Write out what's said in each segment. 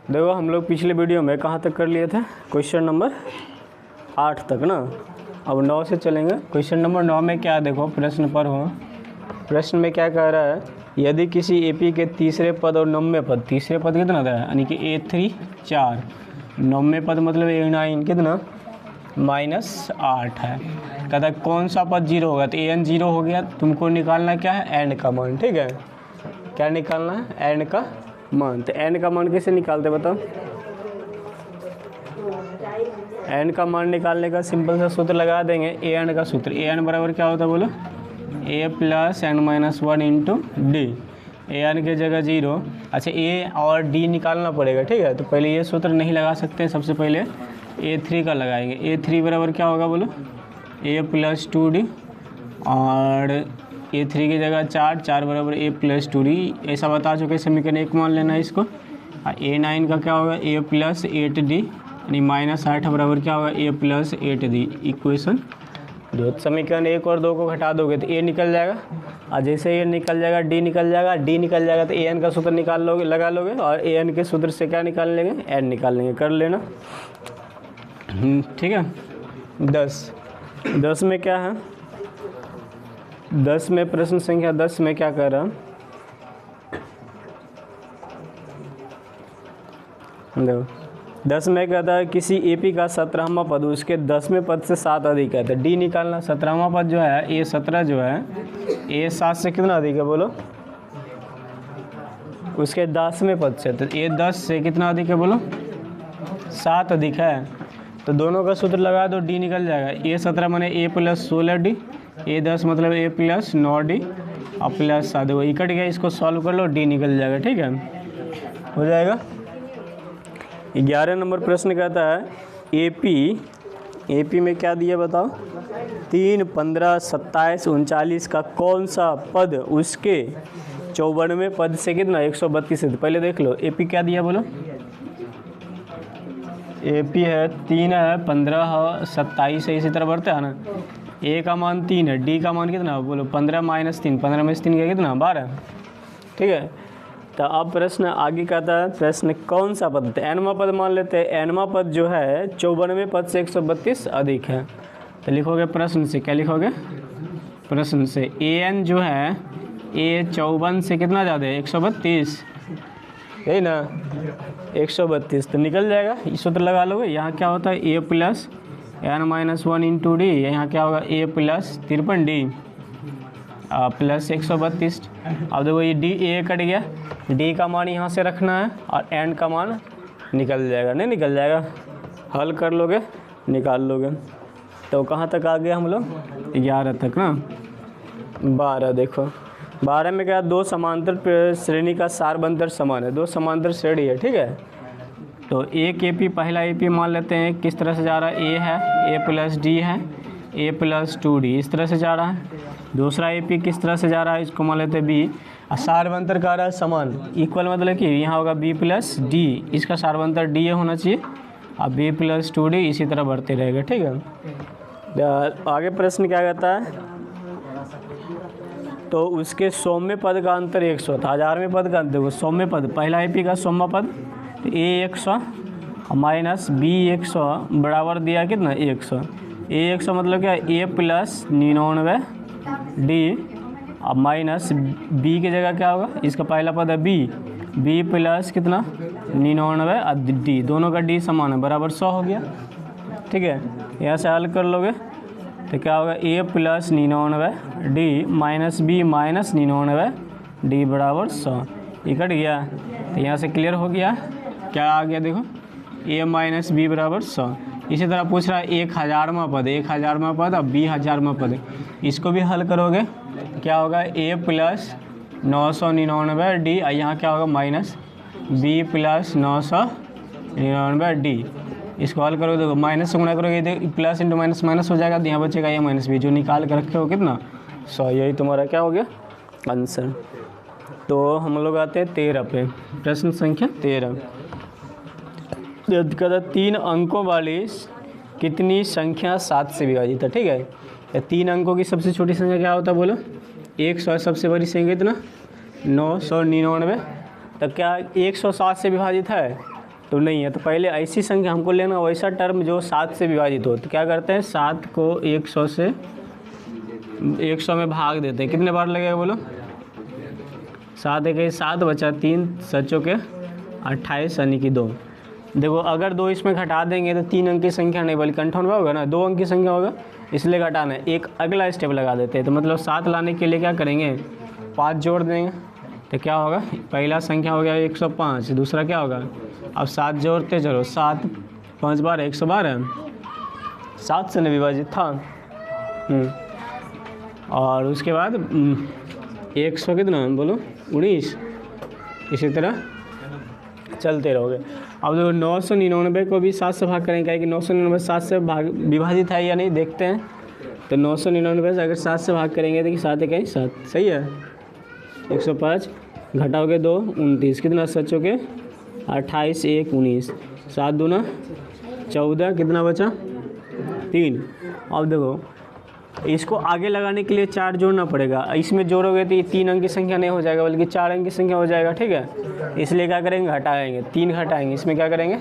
देखो हम लोग पिछले वीडियो में कहाँ तक कर लिए थे, क्वेश्चन नंबर 8 तक ना। अब 9 से चलेंगे। क्वेश्चन नंबर 9 में क्या, देखो प्रश्न पर हो, प्रश्न में क्या कह रहा है, यदि किसी एपी के तीसरे पद और 9वें पद, तीसरे पद कितना था यानी कि A3 4, 9वें पद मतलब A9 कितना -8 है। कहता है कौन सा पद 0 होगा, तो AN 0 हो गया। तुमको निकालना क्या है, एंड का मान। ठीक है, क्या निकालना है, एंड का मान। तो एंड का मान कैसे निकालते बताओ। एंड का मान निकालने का सिंपल सा सूत्र लगा देंगे, ए एन का सूत्र। ए एन बराबर क्या होता है बोलो, A + n-1 into D. A N की जगह 0। अच्छा ए और डी निकालना पड़ेगा। ठीक है, तो पहले ये सूत्र नहीं लगा सकते, सबसे पहले A3 का लगाएंगे। A3 बराबर क्या होगा बोलो, A + 2D और A3 की जगह 4, 4 बराबर A + 2D। ऐसा बता चुके, समीकरण 1 मान लेना है इसको। A9 का क्या होगा, A + 8D यानी -8 बराबर क्या होगा, A + 8D। इक्वेशन जो समीकरण 1 और 2 को घटा दोगे तो A निकल जाएगा, और जैसे A निकल जाएगा D निकल जाएगा, D निकल जाएगा तो AN का सूत्र निकाल लोगे, लगा लोगे, और AN के सूत्र से क्या निकाल लेंगे, N निकाल लेंगे। कर लेना। ठीक है। 10 में क्या है, 10 में प्रश्न संख्या 10 में क्या कह रहा है, देखो 10 में कहता है किसी एपी का 17वां पद उसके 10वें पद से 7 अधिक है। तो डी निकालना। 17वां पद जो है A17 जो है, A7 से कितना अधिक है बोलो, उसके 10वें पद से। तो A10 से कितना अधिक है बोलो, 7 अधिक है। तो दोनों का सूत्र लगा दो, डी निकल जाएगा। A17 माने A + 16D, A10 मतलब A + 9D और प्लस 7। वो कट गया, इसको सॉल्व कर लो, डी निकल जाएगा। ठीक है, हो जाएगा। 11 नंबर प्रश्न कहता है एपी में क्या दिया बताओ, 3, 15, 27, 39 का कौन सा पद उसके 54वें पद से कितना 132 है। पहले देख लो एपी क्या दिया बोलो, एपी है 3 है, 15 है, 27 है, इसी तरह बढ़ता है ना। ए का मान 3 है, डी का मान कितना बोलो 15 - 3, 15 में से 3 का कितना 12। ठीक है, तो अब प्रश्न आगे कहता है, प्रश्न कौन सा पद, तो एनवां पद मान लेते हैं। एनवां पद जो है 54वें पद से 132 अधिक है। तो लिखोगे प्रश्न से, क्या लिखोगे प्रश्न से, एन जो है A54 से कितना ज़्यादा है 132, यही ना 132। तो निकल जाएगा, इस सूत्र लगा लोगे। यहाँ क्या होता है A + n-1 इंटू डी, यहाँ क्या होगा A + 53D प्लस 132। अब देखो ये डी ए कट गया, डी का मान यहाँ से रखना है और एन का मान निकल जाएगा, नहीं निकल जाएगा, हल कर लोगे निकाल लोगे। तो कहाँ तक आ गया हम लोग, 11 तक ना। 12 देखो, 12 में क्या, 2 समांतर श्रेणी का सारबंतर समान है, 2 समांतर श्रेणी है। ठीक है, तो एक एपी, पहला एपी मान लेते हैं किस तरह से जा रहा है, ए है, A + D है, A + 2D इस तरह से जा रहा है। दूसरा एपी किस तरह से जा रहा है, इसको मान लेते हैं बी। सारबंतर का रहा है समान, इक्वल मतलब कि यहाँ होगा B + D, इसका सारबंतर D होना चाहिए, अब B + 2D इसी तरह बढ़ते रहेगा। ठीक है, आगे प्रश्न क्या कहता है, तो उसके 100वें पद का अंतर 100 था, 1000वें पद का अंतर, 100वें पद, पहला एपी का 100वां पद, तो A 100 माइनस B 100 बराबर दिया कितना 100। A 100 मतलब क्या, A + 99D अब माइनस B की जगह क्या होगा, इसका पहला पद है B + कितना 99 और D, दोनों का D समान है, बराबर 100 हो गया। ठीक है, यहाँ से हल कर लोगे तो क्या होगा, A + 99D minus B - 99D बराबर 100, ये कट गया। तो यहाँ से क्लियर हो गया, क्या आ गया देखो, A - B बराबर 100। इसी तरह पूछ रहा है 1000वां पद, 1000वां पद और 20000वां पद, इसको भी हल करोगे क्या होगा, A + 999D और यहाँ क्या होगा माइनस B + 999D, इसको हल करोगे देखो, माइनस से गुणा करोगे, प्लस इंटू माइनस माइनस हो जाएगा, यहाँ बचेगा A - B, जो निकाल कर रखे हो कितना 100, यही तुम्हारा क्या हो गया आंसर। तो हम लोग आते हैं 13 पे, प्रश्न संख्या 13। कहता 3 अंकों वाली कितनी संख्या 7 से विभाजित है। ठीक है, 3 अंकों की सबसे छोटी संख्या क्या होता है बोलो, 100, सबसे बड़ी संख्या कितना 999। तो क्या 107 से विभाजित है, तो नहीं है। तो पहले ऐसी संख्या हमको लेना, वैसा टर्म जो 7 से विभाजित हो। तो क्या करते हैं, 7 को 100 में भाग देते हैं। कितने बार लगेगा बोलो, 7 एक 7 बचा 3 सचों के 28 यानी कि 2। देखो अगर 2 इसमें घटा देंगे तो 3 अंक की संख्या नहीं बल्कि 58 होगा ना, 2 अंक की संख्या होगा, इसलिए घटाना है। एक अगला स्टेप लगा देते हैं। तो मतलब 7 लाने के लिए क्या करेंगे, 5 जोड़ देंगे। तो क्या होगा, पहला संख्या हो गया 105, दूसरा क्या होगा, अब 7 जोड़ते चलो, 7 5 बार 112, 7 से न विभाजित था। और उसके बाद 100 कितना बोलो 19, इसी तरह चलते रहोगे। अब देखो 999 को भी 7 से भाग करेंगे, कि 999 7 से भाग विभाजित है या नहीं देखते हैं। तो 999 से अगर 7 से भाग करेंगे तो कि 7 एक 7, सही है। 105 घटाओगे 2 29, कितना सचों के 28 1 19, 7 दूना 14, कितना बचा 3। अब देखो इसको आगे लगाने के लिए 4 जोड़ना पड़ेगा। इसमें जोड़ोगे तो ये 3 अंक की संख्या नहीं हो जाएगा बल्कि 4 अंक की संख्या हो जाएगा, ठीक है। इसलिए क्या करेंगे, घटाएंगे, 3 घटाएंगे, इसमें क्या करेंगे,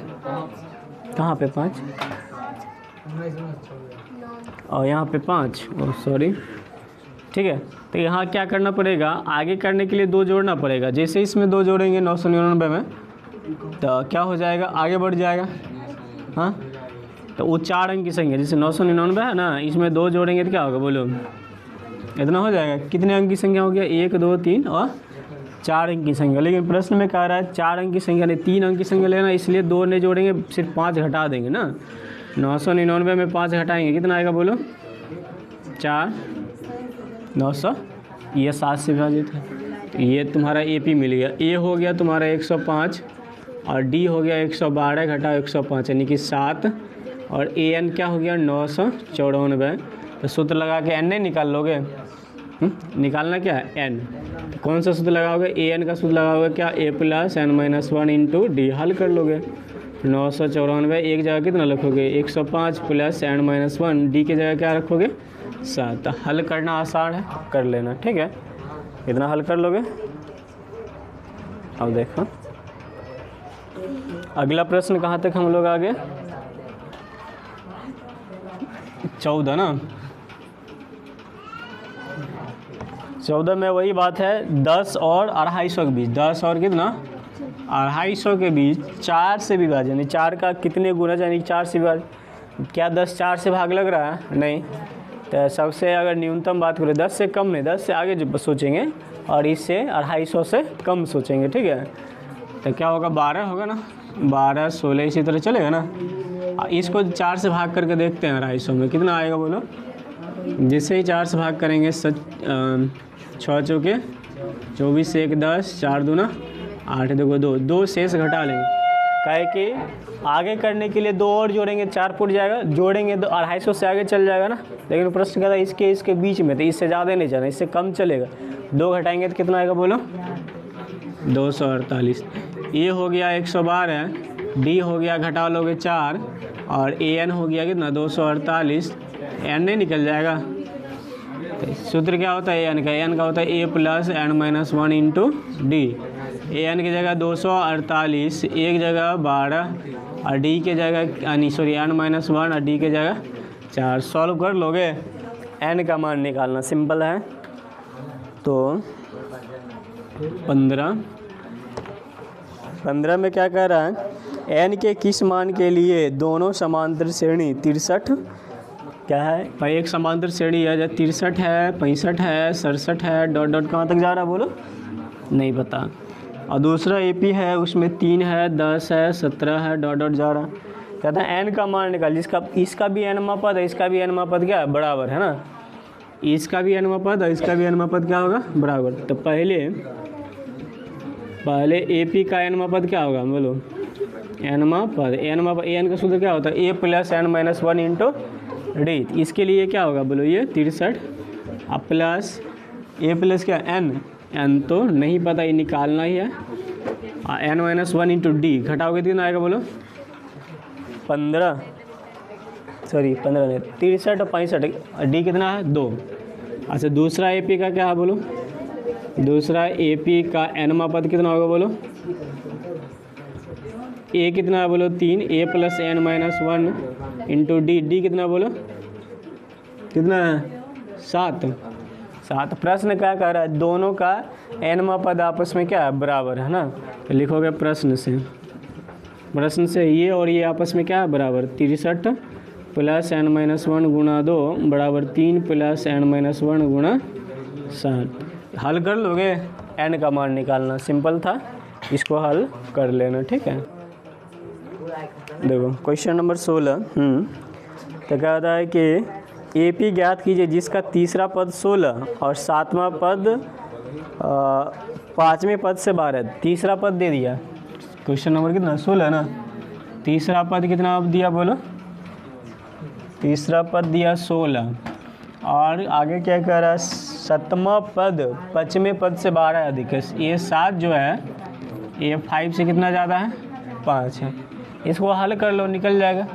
कहाँ पे 5 और यहाँ पे 5, सॉरी, ठीक है। तो यहाँ क्या करना पड़ेगा, आगे करने के लिए 2 जोड़ना पड़ेगा। जैसे इसमें 2 जोड़ेंगे 999 में तो क्या हो जाएगा, आगे बढ़ जाएगा। हाँ, तो वो 4 अंक की संख्या, जैसे 999 है ना, इसमें 2 जोड़ेंगे तो क्या होगा बोलो, इतना हो जाएगा। कितने अंक की संख्या हो गया, 1 2 3 और 4 अंक की संख्या। लेकिन प्रश्न में कह रहा है 4 अंक की संख्या नहीं, 3 अंक की संख्या लेना, इसलिए 2 नहीं जोड़ेंगे, सिर्फ 5 घटा देंगे ना। 999 में 5 घटाएंगे, कितना आएगा बोलो, 4 900, ये 7 से विभाजित है। तो ये तुम्हारा AP मिल गया। A हो गया तुम्हारा 105 और D हो गया 112 घटाओ 105 यानी कि 7, और AN क्या हो गया 994। तो सूत्र लगा के N नहीं निकाल लोगे, निकालना क्या है N। तो कौन सा सूत्र लगाओगे, AN का सूत्र लगाओगे क्या, A + n-1 इंटू D। हल कर लोगे 994, एक जगह कितना रखोगे 105 + n-1, D की जगह क्या रखोगे 7। हल करना आसान है, कर लेना, ठीक है। इतना हल कर लोगे। अब देखो अगला प्रश्न कहाँ तक हम लोग आगे, 14 ना। 14 में वही बात है, 10 और 250 के बीच, 10 और कितना 250 के बीच 4 से विभाजन, यानी 4 का कितने गुना, यानी 4 से विभाजन। क्या 10 4 से भाग लग रहा है, नहीं। तो सबसे अगर न्यूनतम बात करें 10 से कम नहीं, 10 से आगे जो सोचेंगे, और इससे 250 से कम सोचेंगे, ठीक है। तो क्या होगा 12 होगा ना, 12 16 इसी तरह चलेगा ना। इसको 4 से भाग करके देखते हैं 250 में कितना आएगा बोलो। जिससे ही 4 से भाग करेंगे 6 चौके 24 से 1 10, 4 दूना 8, देखो 2 शेष घटा लेंगे। काहे कि आगे करने के लिए 2 और जोड़ेंगे, 4 फुट जाएगा, जोड़ेंगे तो 250 से आगे चल जाएगा ना। लेकिन प्रश्न कहता है इसके बीच में, तो इससे ज़्यादा नहीं जाना, इससे कम चलेगा। 2 घटाएंगे तो कितना आएगा बोलो 248। ए हो गया 112, डी हो गया घटा लोगे 4, और AN हो गया कितना 248। N नहीं निकल जाएगा। तो सूत्र क्या होता है AN का, AN का होता है A + n-1 into D। AN की जगह 248, एक जगह 12 और D के जगह n-1 और D के जगह 4। सॉल्व कर लोगे, N का मान निकालना सिंपल है। तो 15 में क्या कह रहा है, N के किस मान के लिए दोनों समांतर श्रेणी 63 क्या है भाई, एक समांतर श्रेणी है जब 63 है 65 है 67 है डॉट कहाँ तक जा रहा है बोलो, नहीं पता। और दूसरा AP है उसमें 3 है 10 है 17 है डॉट जा रहा। कहता है N का मान निकाल, जिसका इसका भी n पद है इसका भी n पद क्या है बराबर है ना, इसका भी n पद है इसका भी n पद क्या होगा बराबर। तो पहले AP का n पद क्या होगा बोलो, n पद, n का सूत्र क्या होता है A + n-1 इंटू D। इसके लिए क्या होगा बोलो ये 63 प्लस A प्लस क्या n तो नहीं पता, ये निकालना ही है। n-1 इंटू D घटाओगे तो कितना आएगा बोलो 15 नहीं 63 और 65, D कितना है 2। अच्छा दूसरा AP का क्या है बोलो, दूसरा AP का n पद कितना होगा बोलो ए कितना है बोलो 3, a plus N minus 1 into d, d कितना बोलो कितना है 7। प्रश्न क्या कह रहा है, दोनों का एनवा पद आपस में क्या है बराबर है ना, तो लिखोगे प्रश्न से ये और ये आपस में क्या है बराबर, 63 प्लस एन माइनस 1 गुणा 2 बराबर 3 प्लस एन माइनस 1 गुणा 7। हल कर लोगे, एन का मान निकालना सिंपल था, इसको हल कर लेना। ठीक है, देखो क्वेश्चन नंबर 16 तो कहता है कि AP ज्ञात कीजिए जिसका तीसरा पद 16 और सातवां पद पाँचवें पद से 12। तीसरा पद दे दिया, क्वेश्चन नंबर कितना 16 ना, तीसरा पद कितना अब दिया बोलो, तीसरा पद दिया 16 और आगे क्या कह रहा है, सतवां पद पाँचवें पद से 12 अधिक है। ये 7 जो है ये 5 से कितना ज़्यादा है 5 है। इसको हल कर लो, निकल जाएगा।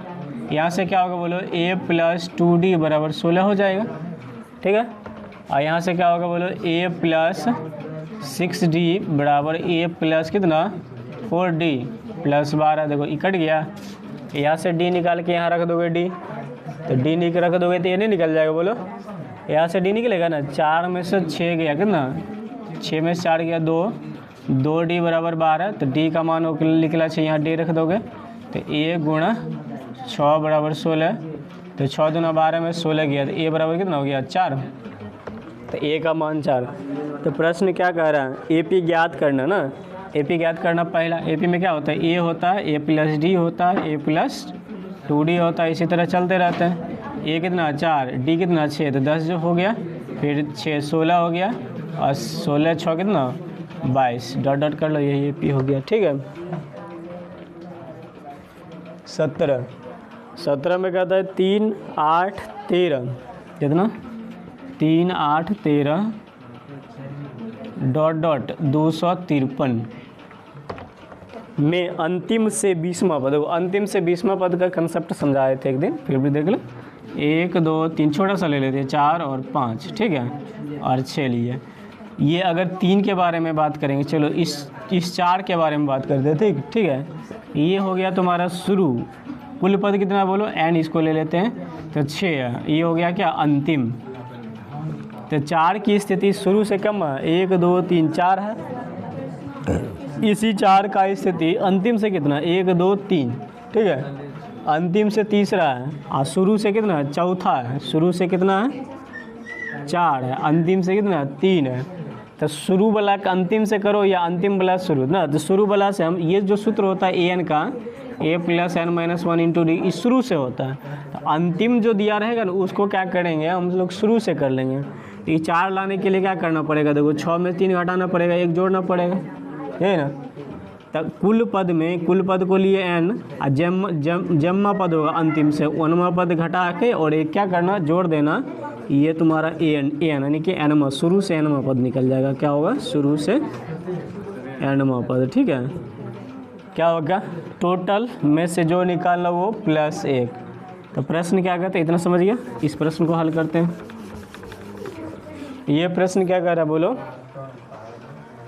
यहाँ से क्या होगा बोलो, a प्लस 2d बराबर 16 हो जाएगा। ठीक है, और यहाँ से क्या होगा बोलो, a प्लस 6d बराबर a प्लस कितना 4d प्लस 12। देखो इकट गया, यहाँ से d निकाल के यहाँ रख दोगे d, तो d रख दोगे तो ये नहीं निकल जाएगा बोलो, यहाँ से d निकलेगा ना। 4 में से 6 गया कितना, 6 में से 4 गया 2d बराबर 12, तो d का मान निकला 6, यहाँ d रख दोगे तो a गुणा 6 बराबर 16, तो 6 दूना 12 में 16 गया, तो a बराबर कितना हो गया 4, तो a का मान 4। तो प्रश्न क्या कह रहा है, AP ज्ञात करना ना, AP ज्ञात करना। पहला AP में क्या होता है, a होता है, a प्लस d होता है, a प्लस 2d होता है, इसी तरह चलते रहते हैं। a कितना 4, d कितना 6, तो 10 जो हो गया, फिर 6 16 हो गया, और 16 6 कितना 22, डॉट डॉट कर लो, यही AP हो गया। ठीक है, 17 में कहता है 3 8 13 कितना, 3 8 13 डॉट डॉट 253 में अंतिम से 20वां पद। अंतिम से 20वां पद का कंसेप्ट समझाए थे एक दिन, फिर भी देख लो। 1 2 3 छोटा सा ले लेते हैं, 4 और 5, ठीक है, और 6 लिए। ये अगर 3 के बारे में बात करेंगे, चलो इस 4 के बारे में बात करते हैं। ठीक है, ये हो गया तुम्हारा शुरू, कुल पद कितना बोलो n, इसको ले लेते हैं तो 6 है। ये हो गया क्या अंतिम, तो 4 की स्थिति शुरू से कम है, 1 2 3 4 है। इसी 4 का स्थिति अंतिम से कितना 1 2 3, ठीक है, अंतिम से तीसरा है, और शुरू से कितना चौथा है। शुरू से कितना है 4 है, अंतिम से कितना 3 है। तो शुरू वाला का अंतिम से करो या अंतिम वाला शुरू ना, तो शुरू वाला से हम, ये जो सूत्र होता है an का, a plus N minus 1 into D, इस शुरू से होता है। तो अंतिम जो दिया रहेगा ना, उसको क्या करेंगे हम लोग शुरू से कर लेंगे। तो ये 4 लाने के लिए क्या करना पड़ेगा, देखो 6 में 3 घटाना पड़ेगा, 1 जोड़ना पड़ेगा, है ना। तो कुल पद में, कुल पद को लिए n, और जम्मा पद होगा अंतिम से, 1वां पद घटा के और एक क्या करना जोड़ देना, ये तुम्हारा an यानी कि nवां, शुरू से nवां पद निकल जाएगा। क्या होगा, शुरू से nवां पद। ठीक है, क्या होगा, टोटल में से जो निकालना वो प्लस 1। तो प्रश्न क्या कहते हैं, इतना समझ गया। इस प्रश्न को हल करते हैं। ये प्रश्न क्या कह रहा है बोलो,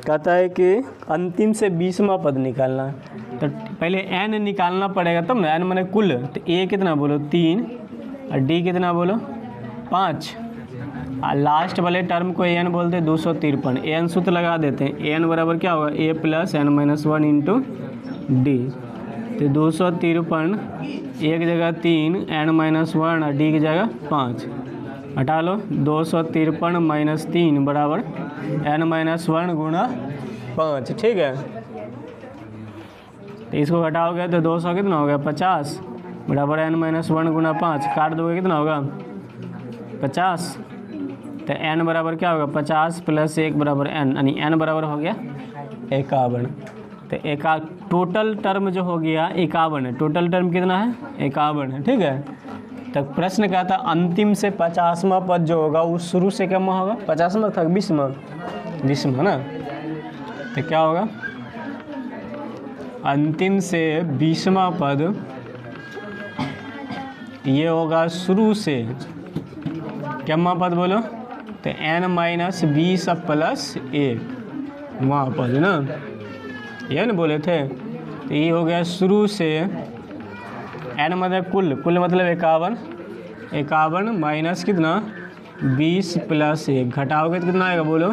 कहता है कि अंतिम से 20वां पद निकालना है। तो पहले n निकालना पड़ेगा तब ना, n माने कुल, तो a कितना बोलो 3 और d कितना बोलो 5, और लास्ट वाले टर्म को an बोलते हैं 253। an सूत्र लगा देते हैं, an बराबर क्या होगा a plus N minus 1 into D, तो 253 एक जगह 3 n माइनस 1 और d की जगह 5, हटा लो 253 माइनस 3 बराबर n माइनस 1 गुणा 5। ठीक है, तो इसको घटाओगे तो 200 कितना हो गया 50 बराबर n माइनस 1 गुणा 5, काट दोगे कितना होगा 50, तो n बराबर क्या होगा 50 प्लस 1 बराबर n, यानी n बराबर हो गया 51। तो टोटल टर्म जो हो गया 51 है। टोटल टर्म कितना है 51 है। ठीक है, तो प्रश्न क्या था, अंतिम से 50वां पद जो होगा वो शुरू से कम होगा, 50वां था 20वां ना, तो क्या होगा अंतिम से 20वां पद, ये होगा शुरू से क्या पद बोलो, तो n माइनस 20 प्लस 1 वहाँ पद ना, ये ना बोले थे। तो ये हो गया शुरू से, एन मतलब कुल मतलब 51 माइनस कितना 20 प्लस 1 घटाओगे तो कितना आएगा बोलो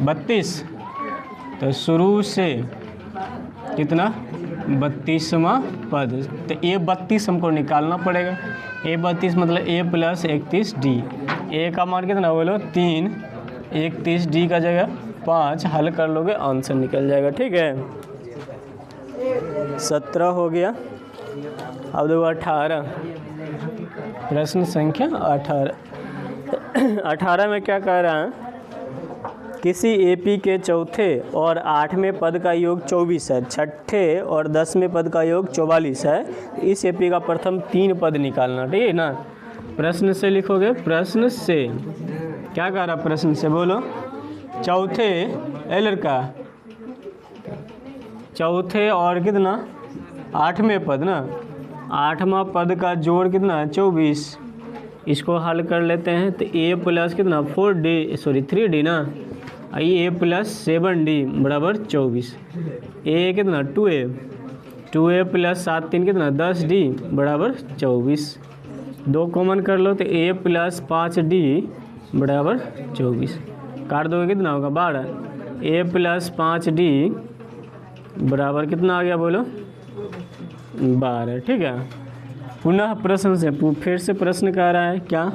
32। तो शुरू से कितना 32वां पद, तो ये 32 हमको निकालना पड़ेगा। ए 32 मतलब ए प्लस 31 डी, ए का मान कितना बोलो 3, 31 डी का जगह 5, हल कर लोगे आंसर निकल जाएगा। ठीक है 17 हो गया। अब देखो 18, प्रश्न संख्या 18 में क्या कह रहा है, किसी एपी के चौथे और 8वें पद का योग 24 है, छठे और 10वें पद का योग 44 है। इस एपी का प्रथम 3 पद निकालना, ठीक है ना। प्रश्न से लिखोगे, प्रश्न से क्या कह रहा प्रश्न से बोलो, चौथे ए लड़का, चौथे और कितना 8वें पद ना, 8वां पद का जोड़ कितना 24, इसको हल कर लेते हैं। तो ए प्लस कितना 3D ना, ए प्लस 7D बराबर 24, ए कितना 2A प्लस 7 3 कितना 10D बराबर 24, 2 कॉमन कर लो तो ए प्लस 5D बराबर 24, काट दोगे कितना होगा 12, ए प्लस 5D बराबर कितना आ गया बोलो 12। ठीक है, पुनः प्रश्न से फिर से प्रश्न कह रहा है क्या,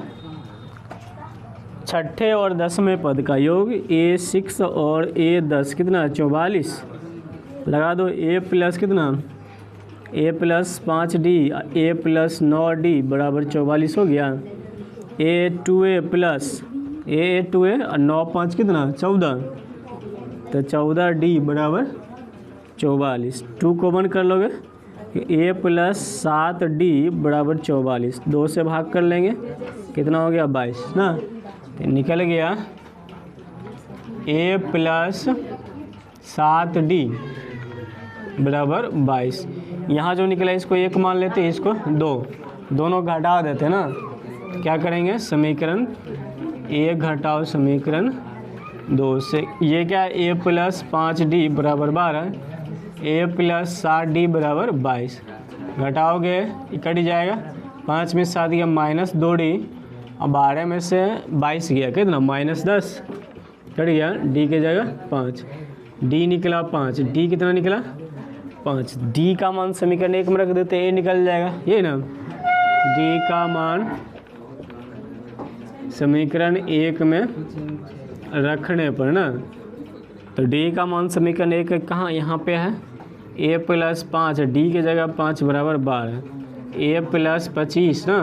छठे और 10वें पद का योग A6 और A10 कितना 44, लगा दो A प्लस कितना A plus 5D A plus 9D बराबर 44 हो गया, A2A प्लस A2A और 9 5 कितना 14, तो 14D बराबर 44, 2 कॉमन कर लोगे, A प्लस 7D बराबर 44, 2 से भाग कर लेंगे कितना हो गया 22 ना, तो निकल गया A प्लस 7D बराबर 22। यहाँ जो निकला इसको 1 मान लेते हैं, इसको 2, दोनों घटा देते हैं ना, क्या करेंगे समीकरण 1 घटाओ समीकरण 2 से, ये क्या A प्लस 5D बराबर 12, A प्लस 7D बराबर 22, घटाओगे कट जाएगा, 5 में 7 गया माइनस 2D, अब 12 में से 22 गया कितना माइनस 10, कट गया D के जगह 5, D निकला 5, D कितना निकला 5, D का मान समीकरण 1 में रख देते A निकल जाएगा, ये ना D का मान समीकरण 1 में रखने पर ना, तो D का मान समीकरण 1 कहाँ यहाँ पे है, A प्लस 5 D के जगह 5 बराबर 12, A प्लस 25 ना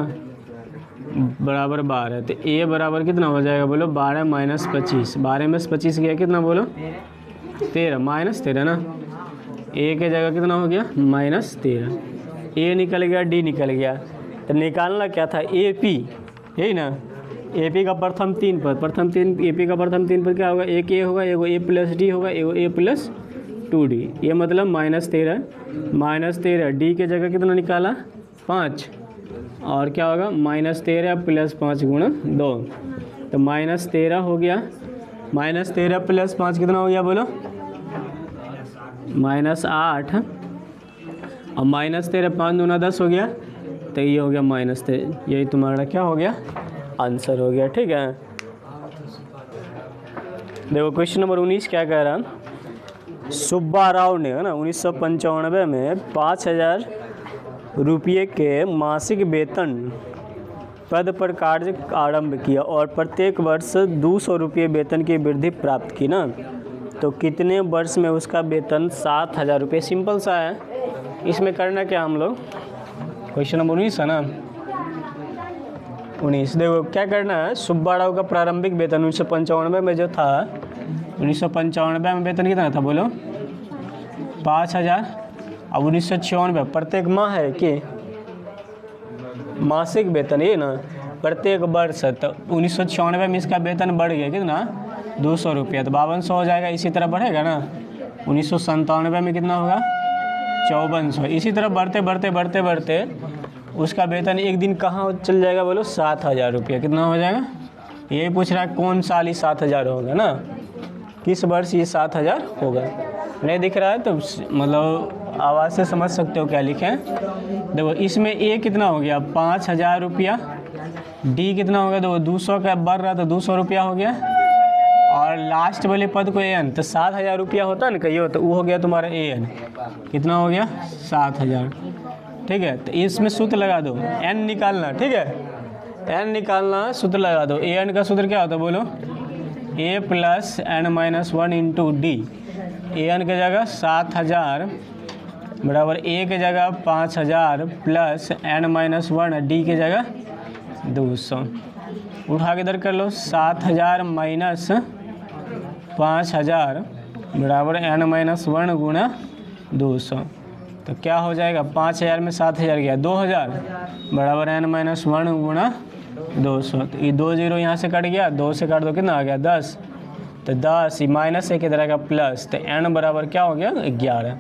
बराबर 12, तो A बराबर कितना हो जाएगा बोलो 12 माइनस 25, 12 में से 25 गया कितना बोलो 13, माइनस 13 ना, A के जगह कितना हो गया माइनस 13, A निकल गया D निकल गया, तो निकालना क्या था AP, यही ना AP का प्रथम 3 पद, AP का प्रथम 3 पद क्या होगा, एक A होगा, एगो A प्लस D होगा, एगो A प्लस 2D, ये मतलब माइनस 13 D के जगह कितना निकाला 5, और क्या होगा माइनस 13 प्लस 5 गुणा 2, तो माइनस 13 हो गया, माइनस 13 प्लस 5 कितना हो गया बोलो माइनस 8, और माइनस 13 5 दूना 10 हो गया, तो ये हो गया माइनस 13, यही तुम्हारा क्या हो गया आंसर हो गया। ठीक है, देखो क्वेश्चन नंबर 19 क्या कह रहा है, सुब्बा राव ने है ना 1995 में 5000 रुपये के मासिक वेतन पद पर कार्य आरंभ किया और प्रत्येक वर्ष 200 रुपये वेतन की वृद्धि प्राप्त की ना, तो कितने वर्ष में उसका वेतन 7000 रुपये। सिंपल सा है, इसमें करना क्या हम लोग, क्वेश्चन नंबर 19 है ना 19, देखो क्या करना है, सुब्बा राव का प्रारंभिक वेतन 1995 में जो था, 1995 में वेतन कितना था बोलो 5000, अब 1996 प्रत्येक माह है कि मासिक वेतन, ये ना प्रत्येक वर्ष, तो 1996 में इसका वेतन बढ़ गया कितना 200 रुपया, तो 5200 हो जाएगा, इसी तरह बढ़ेगा ना, 1997 में कितना होगा 5400, इसी तरह बढ़ते बढ़ते बढ़ते बढ़ते उसका वेतन एक दिन कहाँ चल जाएगा बोलो 7000 रुपया, कितना हो जाएगा, यही पूछ रहा है कौन साल ही 7000 होगा ना, किस वर्ष ये 7000 होगा। नहीं दिख रहा है तो मतलब आवाज़ से समझ सकते हो क्या लिखें। देखो इसमें ए कितना हो गया 5,000 रुपया, डी कितना हो गया, देखो 200 का बढ़ रहा तो 200 रुपया हो गया, और लास्ट वाले पद को एन तो 7,000 रुपया होता है ना कहियो, तो वो हो गया तुम्हारा एन, कितना हो गया 7,000। ठीक है, तो इसमें सूत्र लगा दो, एन निकालना, ठीक है, एन निकालना, सूत्र लगा दो। ए एन का सूत्र क्या होता है बोलो, a plus N minus 1 into D. A N की जगह 7,000 बराबर ए की जगह 5,000 प्लस एन माइनस 1, डी की जगह 200। उठा के इधर कर लो, 7,000 माइनस 5,000 बराबर एन माइनस 1 गुणा 200। तो क्या हो जाएगा, 5,000 में 7,000 गया 2,000 बराबर एन माइनस 1 गुणा 200। तो ये 2 0 यहाँ से कट गया, 2 से काट दो कितना आ गया 10, तो 10 माइनस एक इधर का प्लस, तो एन बराबर क्या हो गया 11।